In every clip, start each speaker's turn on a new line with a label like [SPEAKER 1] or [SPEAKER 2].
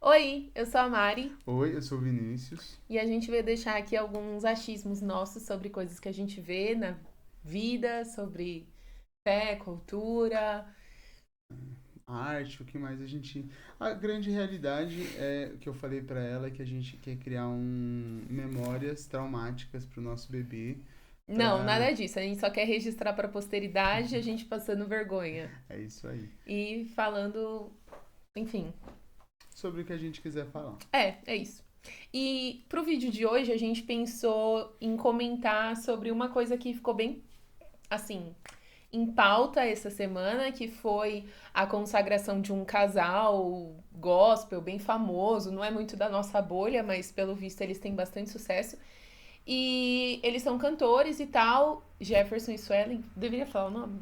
[SPEAKER 1] Oi, eu sou a Mari
[SPEAKER 2] Oi, eu sou o Vinícius.
[SPEAKER 1] e a gente vai deixar aqui alguns achismos nossos sobre coisas que a gente vê na vida, sobre fé, cultura.
[SPEAKER 2] A arte, o que mais a gente. A grande realidade é que eu falei pra ela que a gente quer criar memórias traumáticas pro nosso bebê.
[SPEAKER 1] Não,
[SPEAKER 2] Pra.
[SPEAKER 1] nada disso. A gente só quer registrar para a posteridade a gente passando vergonha
[SPEAKER 2] É isso aí.
[SPEAKER 1] e falando, enfim.
[SPEAKER 2] Sobre o que a gente quiser falar.
[SPEAKER 1] É isso. E pro vídeo de hoje a gente pensou em comentar sobre uma coisa que ficou bem assim em pauta essa semana, que foi a consagração de um casal gospel bem famoso, não é muito da nossa bolha, mas pelo visto eles têm bastante sucesso. E eles são cantores e tal, Jefferson e Suelen, deveria falar o nome?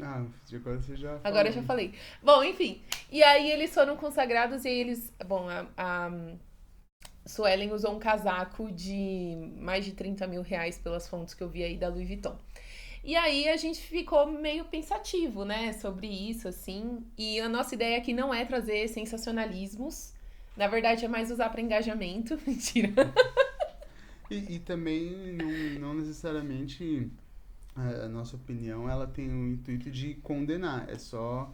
[SPEAKER 2] Ah, de agora você já
[SPEAKER 1] Agora eu
[SPEAKER 2] falou.
[SPEAKER 1] já falei. Bom, enfim. E aí eles foram consagrados e aí eles. Bom, a Suelen usou um casaco de mais de 30 mil reais pelas fontes que eu vi aí da Louis Vuitton. E aí a gente ficou meio pensativo, né, sobre isso, assim. E a nossa ideia aqui não é trazer sensacionalismos. Na verdade, é mais usar para engajamento. Mentira.
[SPEAKER 2] E também não necessariamente a nossa opinião ela tem o intuito de condenar. É só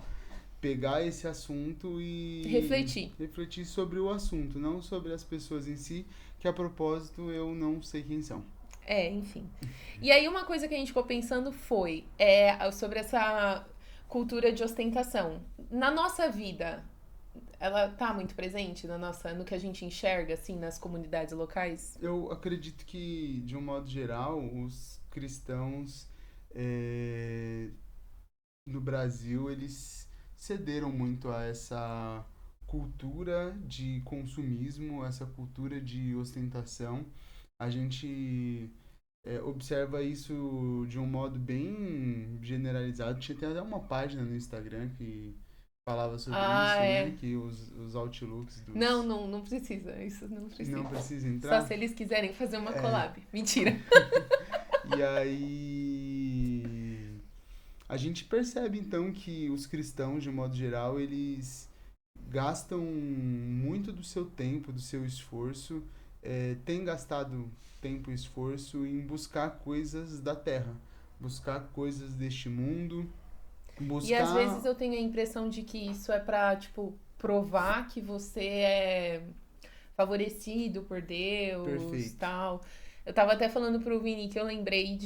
[SPEAKER 2] pegar esse assunto e
[SPEAKER 1] Refletir.
[SPEAKER 2] refletir sobre o assunto, não sobre as pessoas em si, que a propósito eu não sei quem são.
[SPEAKER 1] Enfim. E aí uma coisa que a gente ficou pensando foi sobre essa cultura de ostentação. Na nossa vida, ela tá muito presente no que a gente enxerga, assim, nas comunidades locais?
[SPEAKER 2] Eu acredito que, de um modo geral, os cristãos eh, no Brasil, eles cederam muito a essa cultura de consumismo, essa cultura de ostentação. A gente observa isso de um modo bem generalizado. Tinha até uma página no Instagram que falava sobre
[SPEAKER 1] Ah,
[SPEAKER 2] isso, né?
[SPEAKER 1] é.
[SPEAKER 2] Que os outlooks
[SPEAKER 1] Não,
[SPEAKER 2] dos.
[SPEAKER 1] não, não precisa. Isso não
[SPEAKER 2] Não
[SPEAKER 1] precisa.
[SPEAKER 2] precisa
[SPEAKER 1] Só
[SPEAKER 2] entrar?
[SPEAKER 1] se eles quiserem fazer uma
[SPEAKER 2] É.
[SPEAKER 1] collab. Mentira.
[SPEAKER 2] E aí. A gente percebe então que os cristãos, de um modo geral, eles gastam muito do seu tempo, do seu esforço, têm gastado tempo e esforço em buscar coisas da terra, buscar coisas deste mundo,
[SPEAKER 1] E às vezes
[SPEAKER 2] buscar.
[SPEAKER 1] eu tenho a impressão de que isso é pra, tipo, provar que você é favorecido por Deus,
[SPEAKER 2] Perfeito.
[SPEAKER 1] tal. Eu tava até falando pro Vini que eu lembrei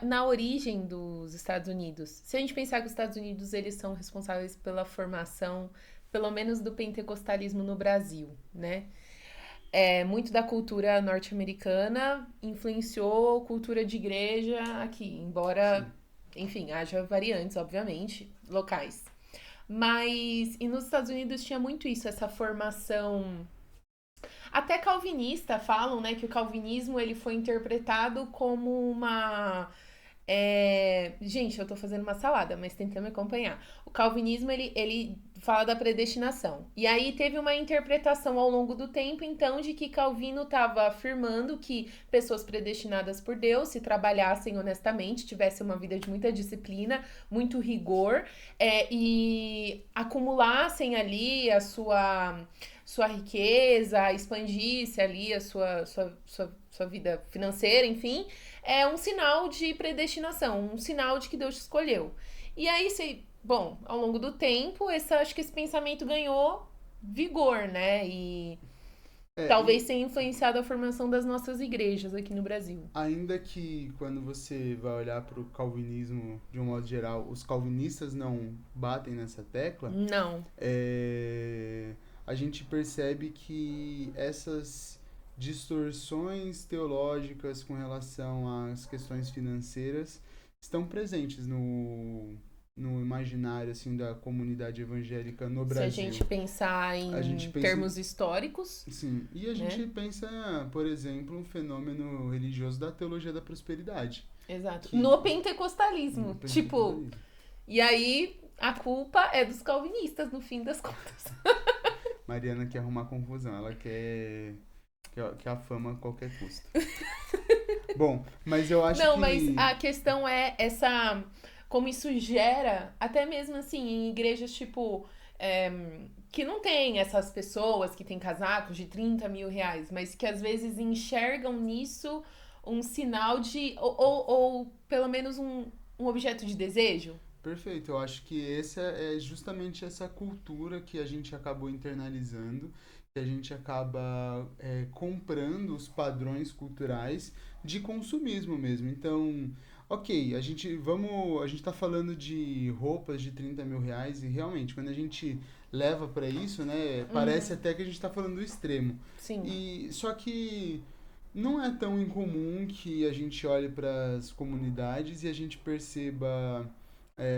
[SPEAKER 1] na origem dos Estados Unidos. Se a gente pensar que os Estados Unidos eles são responsáveis pela formação, pelo menos do pentecostalismo no Brasil, né? Muito da cultura norte-americana influenciou cultura de igreja aqui, embora,
[SPEAKER 2] Sim.
[SPEAKER 1] enfim, haja variantes, obviamente, locais. Mas, e nos Estados Unidos tinha muito isso, essa formação até calvinista falam, né, que o calvinismo ele foi interpretado como uma gente, eu tô fazendo uma salada, mas tentando me acompanhar. O calvinismo ele fala da predestinação. E aí teve uma interpretação ao longo do tempo, então, de que Calvino estava afirmando que pessoas predestinadas por Deus, se trabalhassem honestamente, tivessem uma vida de muita disciplina, muito rigor, e acumulassem ali a sua riqueza, expandisse ali a sua vida financeira, enfim, é um sinal de predestinação, um sinal de que Deus te escolheu. E aí, bom, ao longo do tempo, acho que esse pensamento ganhou vigor, né? E talvez
[SPEAKER 2] E
[SPEAKER 1] tenha influenciado a formação das nossas igrejas aqui no Brasil.
[SPEAKER 2] ainda que quando você vai olhar para o calvinismo de um modo geral, os calvinistas não batem nessa tecla,
[SPEAKER 1] Não.
[SPEAKER 2] a gente percebe que essas distorções teológicas com relação às questões financeiras estão presentes no imaginário assim da comunidade evangélica no
[SPEAKER 1] Se a
[SPEAKER 2] Brasil.
[SPEAKER 1] gente pensar
[SPEAKER 2] A gente
[SPEAKER 1] em
[SPEAKER 2] pensa,
[SPEAKER 1] termos históricos,
[SPEAKER 2] sim, e a
[SPEAKER 1] né?
[SPEAKER 2] gente pensa, por exemplo, um fenômeno religioso da teologia da prosperidade,
[SPEAKER 1] Exato.
[SPEAKER 2] que
[SPEAKER 1] No
[SPEAKER 2] no
[SPEAKER 1] pentecostalismo. Tipo,
[SPEAKER 2] pentecostalismo.
[SPEAKER 1] e aí a culpa é dos calvinistas, no fim das contas.
[SPEAKER 2] Mariana quer arrumar confusão, ela quer a fama a qualquer custo. Bom, mas eu acho
[SPEAKER 1] Não, mas
[SPEAKER 2] que
[SPEAKER 1] a questão é essa. Como isso gera, até mesmo assim, em igrejas tipo. que não tem essas pessoas que têm casacos de 30 mil reais, mas que às vezes enxergam nisso um sinal de. Ou pelo menos um objeto de desejo.
[SPEAKER 2] Perfeito, eu acho que essa é justamente essa cultura que a gente acabou internalizando, que a gente acaba comprando os padrões culturais de consumismo mesmo. Então, ok, a gente tá falando de roupas de 30 mil reais e realmente, quando a gente leva para isso, né, parece
[SPEAKER 1] Uhum,
[SPEAKER 2] até que a gente tá falando do extremo.
[SPEAKER 1] sim.
[SPEAKER 2] E só que não é tão incomum que a gente olhe para as comunidades e a gente perceba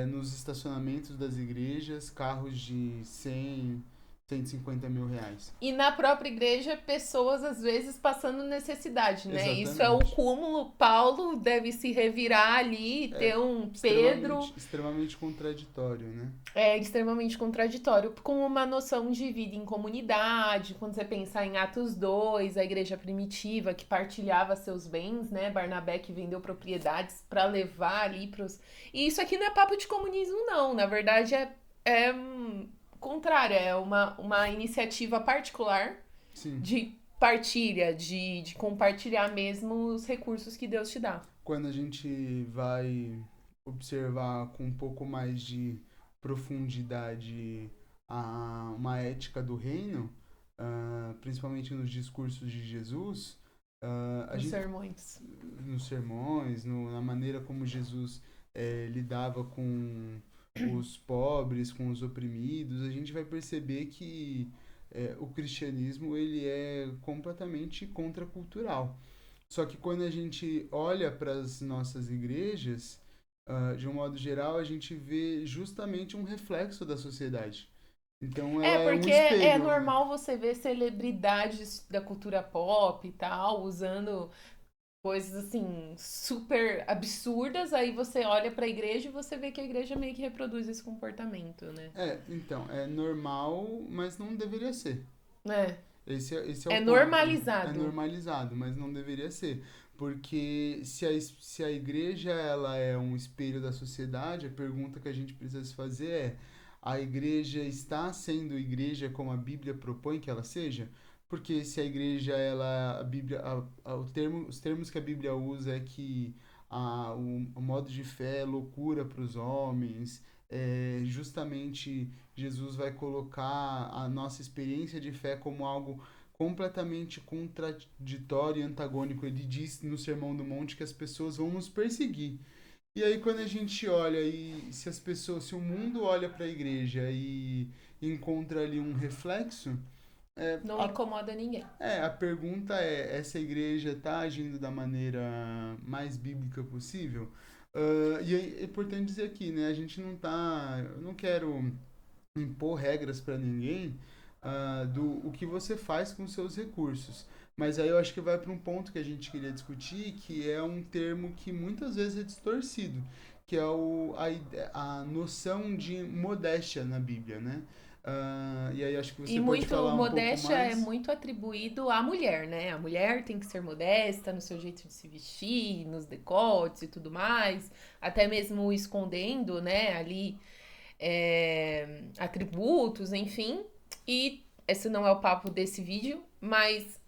[SPEAKER 2] nos estacionamentos das igrejas carros de 100, 150 mil reais.
[SPEAKER 1] E na própria igreja, pessoas às vezes passando necessidade, né? Isso é o
[SPEAKER 2] Exatamente.
[SPEAKER 1] cúmulo. Paulo deve se revirar ali,
[SPEAKER 2] É
[SPEAKER 1] ter um Pedro.
[SPEAKER 2] extremamente contraditório, né?
[SPEAKER 1] É extremamente contraditório, com uma noção de vida em comunidade. Quando você pensar em Atos 2, a igreja primitiva que partilhava seus bens, né? Barnabé que vendeu propriedades para levar ali para os. E isso aqui não é papo de comunismo, não. Na verdade, é contrário, é uma iniciativa particular
[SPEAKER 2] Sim.
[SPEAKER 1] de partilha, de compartilhar mesmo os recursos que Deus te dá.
[SPEAKER 2] Quando a gente vai observar com um pouco mais de profundidade uma ética do reino, principalmente nos discursos de Jesus, a
[SPEAKER 1] Nos
[SPEAKER 2] gente
[SPEAKER 1] sermões.
[SPEAKER 2] nos sermões, na maneira como Jesus lidava com os pobres, com os oprimidos, a gente vai perceber que o cristianismo ele é completamente contracultural. Só que quando a gente olha para as nossas igrejas, de um modo geral, a gente vê justamente um reflexo da sociedade. Então
[SPEAKER 1] É,
[SPEAKER 2] ela é um
[SPEAKER 1] porque é
[SPEAKER 2] espelho.
[SPEAKER 1] normal você ver celebridades da cultura pop e tal, usando coisas assim super absurdas, aí você olha pra igreja e você vê que a igreja meio que reproduz esse comportamento, né?
[SPEAKER 2] Então, é normal, mas não deveria ser.
[SPEAKER 1] É,
[SPEAKER 2] Esse é o
[SPEAKER 1] é
[SPEAKER 2] ponto. É
[SPEAKER 1] normalizado.
[SPEAKER 2] normalizado, mas não deveria ser. Porque se a igreja ela é um espelho da sociedade, a pergunta que a gente precisa se fazer é: a igreja está sendo igreja como a Bíblia propõe que ela seja? Porque se a igreja, ela, a Bíblia, os termos que a Bíblia usa é que o modo de fé é loucura para os homens, justamente Jesus vai colocar a nossa experiência de fé como algo completamente contraditório e antagônico. Ele diz no Sermão do Monte que as pessoas vão nos perseguir. E aí quando a gente olha e se o mundo olha para a igreja e encontra ali um reflexo, é,
[SPEAKER 1] Não
[SPEAKER 2] a,
[SPEAKER 1] incomoda ninguém.
[SPEAKER 2] a pergunta é, essa igreja está agindo da maneira mais bíblica possível? E é importante dizer aqui, né? A gente não tá. Eu não quero impor regras para ninguém do o que você faz com seus recursos. Mas aí eu acho que vai para um ponto que a gente queria discutir, que é um termo que muitas vezes é distorcido, que é a noção de modéstia na Bíblia, né? E aí acho que
[SPEAKER 1] E
[SPEAKER 2] você pode
[SPEAKER 1] muito
[SPEAKER 2] falar um pouco
[SPEAKER 1] modéstia é
[SPEAKER 2] mais.
[SPEAKER 1] muito atribuído à mulher, né? A mulher tem que ser modesta no seu jeito de se vestir, nos decotes e tudo mais, até mesmo escondendo, né, ali atributos, enfim. E esse não é o papo desse vídeo, mas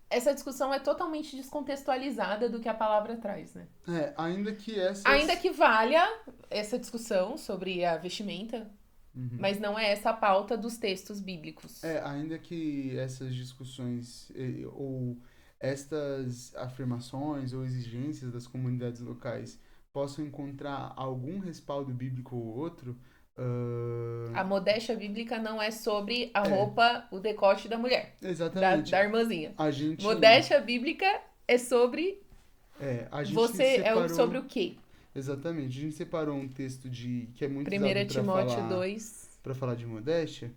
[SPEAKER 1] essa discussão é totalmente descontextualizada do que a palavra traz, né?
[SPEAKER 2] Ainda que
[SPEAKER 1] Ainda
[SPEAKER 2] essas.
[SPEAKER 1] que valha essa discussão sobre a vestimenta,
[SPEAKER 2] Uhum.
[SPEAKER 1] mas não é essa a pauta dos textos bíblicos.
[SPEAKER 2] Ainda que essas discussões ou estas afirmações ou exigências das comunidades locais possam encontrar algum respaldo bíblico ou outro,
[SPEAKER 1] A
[SPEAKER 2] ah,
[SPEAKER 1] modéstia bíblica não é sobre a
[SPEAKER 2] é,
[SPEAKER 1] roupa, o decote da mulher, da
[SPEAKER 2] exatamente.
[SPEAKER 1] irmãzinha.
[SPEAKER 2] A gente,
[SPEAKER 1] Modéstia bíblica é sobre
[SPEAKER 2] a gente
[SPEAKER 1] você,
[SPEAKER 2] separou,
[SPEAKER 1] sobre o quê?
[SPEAKER 2] exatamente, a gente separou um texto que é muito usado
[SPEAKER 1] 1 Timóteo 2.
[SPEAKER 2] para falar de modéstia.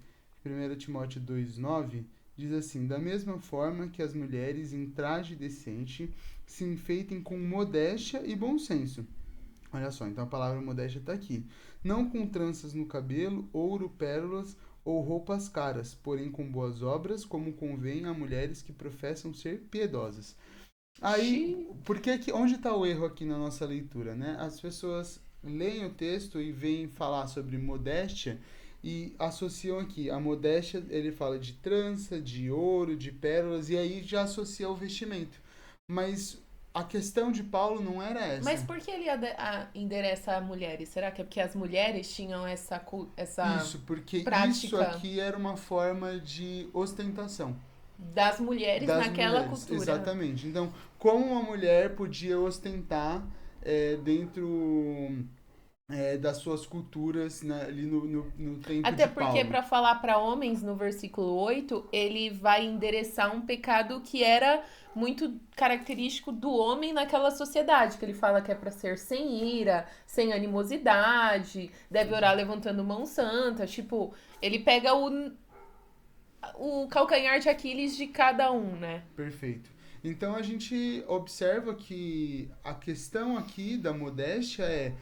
[SPEAKER 2] 1 Timóteo 2:9 diz assim: da mesma forma que as mulheres em traje decente se enfeitem com modéstia e bom senso. Olha só, então a palavra modéstia está aqui. Não com tranças no cabelo, ouro, pérolas ou roupas caras, porém com boas obras, como convém a mulheres que professam ser piedosas. Aí,
[SPEAKER 1] Xiii.
[SPEAKER 2] onde está o erro aqui na nossa leitura, né? As pessoas leem o texto e vêm falar sobre modéstia e associam aqui. A modéstia, ele fala de trança, de ouro, de pérolas, e aí já associa o vestimento. Mas a questão de Paulo não era
[SPEAKER 1] Mas
[SPEAKER 2] essa.
[SPEAKER 1] por que ele endereça a mulheres? Será que é porque as mulheres tinham essa
[SPEAKER 2] Isso, porque isso
[SPEAKER 1] prática
[SPEAKER 2] aqui era uma forma de ostentação
[SPEAKER 1] das mulheres
[SPEAKER 2] das
[SPEAKER 1] naquela
[SPEAKER 2] mulheres,
[SPEAKER 1] cultura?
[SPEAKER 2] exatamente. Então, como uma mulher podia ostentar dentro das suas culturas, né, ali no tempo
[SPEAKER 1] Até
[SPEAKER 2] de
[SPEAKER 1] porque,
[SPEAKER 2] Paulo.
[SPEAKER 1] para falar para homens, no versículo 8 ele vai endereçar um pecado que era muito característico do homem naquela sociedade, que ele fala que é para ser sem ira, sem animosidade, deve orar levantando mão santa, tipo, ele pega o calcanhar de Aquiles de cada um, né?
[SPEAKER 2] Perfeito. Então a gente observa que a questão aqui da modéstia é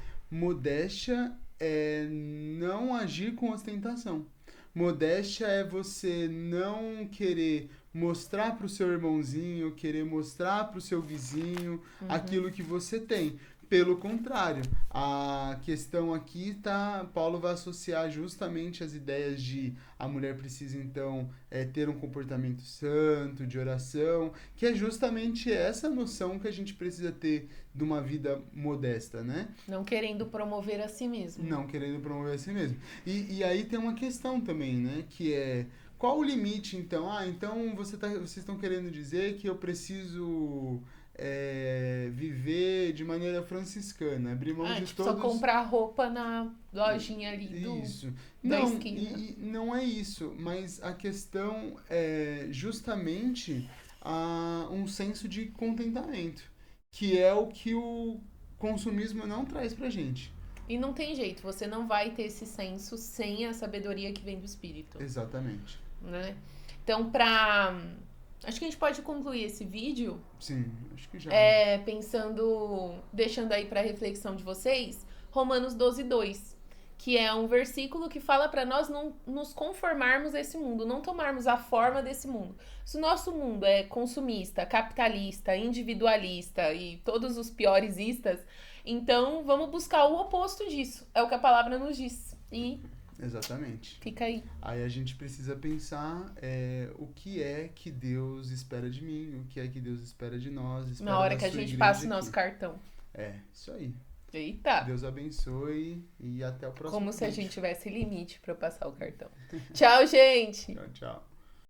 [SPEAKER 2] não agir com ostentação. Modéstia é você não querer mostrar para o seu irmãozinho, querer mostrar para o seu vizinho aquilo que você tem. Pelo contrário, a questão aqui tá, Paulo vai associar justamente as ideias de a mulher precisa então ter um comportamento santo, de oração, que é justamente essa noção que a gente precisa ter de uma vida modesta, né?
[SPEAKER 1] Não querendo promover a si mesmo.
[SPEAKER 2] Não querendo promover a si mesmo. E aí tem uma questão também, né? Que é qual o limite, então? Ah, então vocês estão querendo dizer que eu preciso viver de maneira franciscana, abrir mão
[SPEAKER 1] Ah,
[SPEAKER 2] de
[SPEAKER 1] tipo, só
[SPEAKER 2] todos.
[SPEAKER 1] comprar roupa na lojinha ali
[SPEAKER 2] Isso.
[SPEAKER 1] da
[SPEAKER 2] Não,
[SPEAKER 1] esquina.
[SPEAKER 2] não é isso, mas a questão é justamente um senso de contentamento, que é o que o consumismo não traz pra gente.
[SPEAKER 1] E não tem jeito, você não vai ter esse senso sem a sabedoria que vem do espírito,
[SPEAKER 2] Exatamente.
[SPEAKER 1] né? Então, acho que a gente pode concluir esse vídeo
[SPEAKER 2] Sim, acho que já.
[SPEAKER 1] pensando, deixando aí para reflexão de vocês, Romanos 12:2, que é um versículo que fala para nós não nos conformarmos a esse mundo, não tomarmos a forma desse mundo. Se o nosso mundo é consumista, capitalista, individualista e todos os piores istas, então vamos buscar o oposto disso. É o que a palavra nos diz. E
[SPEAKER 2] Exatamente.
[SPEAKER 1] fica aí.
[SPEAKER 2] Aí a gente precisa pensar o que é que Deus espera de mim, o que é que Deus espera de nós, espera
[SPEAKER 1] Na hora
[SPEAKER 2] da
[SPEAKER 1] que a
[SPEAKER 2] sua
[SPEAKER 1] gente
[SPEAKER 2] igreja
[SPEAKER 1] passa o nosso
[SPEAKER 2] aqui.
[SPEAKER 1] cartão.
[SPEAKER 2] Isso aí.
[SPEAKER 1] Eita!
[SPEAKER 2] Deus abençoe e até o próximo
[SPEAKER 1] Como se a
[SPEAKER 2] vídeo.
[SPEAKER 1] gente tivesse limite para passar o cartão. Tchau, gente!
[SPEAKER 2] Tchau, tchau.